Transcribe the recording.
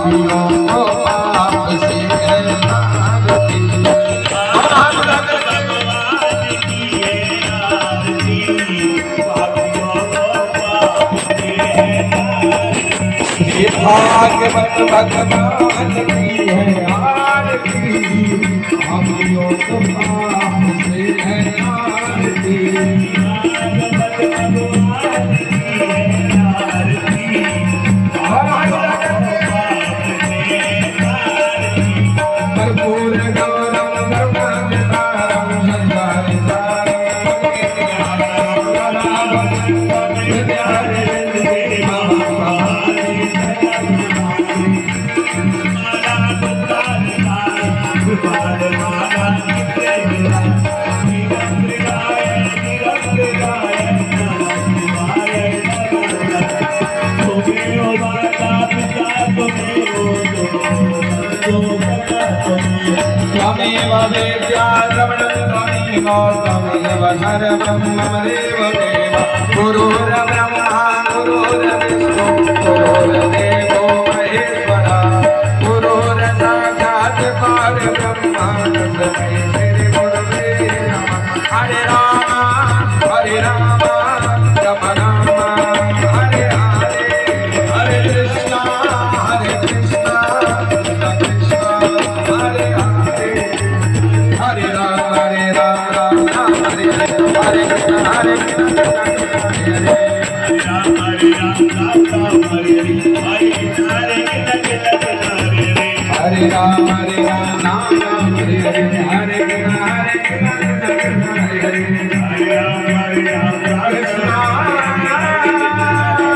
पापियों को पाप से है आरती। भगवान की है आरती, पापियों को पाप से है आरती। भागवत भगवान की है आरती, पापियों को पाप से है आरती। कर्पूर गौरम धर्मावतारम त्वमेव वेद्या रमणं त्वमेव त्वमेव सर्वं मम देव देव। गुरुर्ब्रह्मा गुरुर्विष्णु गुरुर्देवो महेश्वरा, गुरुर्साक्षात् परब्रह्म तस्मै श्री गुरवे नमः। हरे राम राम राम राम हरे हरे, हरे कृष्णा कृष्ण कृष्ण हरे हरे, हरे राम राम हरे हरे, हरे कृष्ण हरे कृष्ण हरे हरे। हरे राम राम हरे हरे,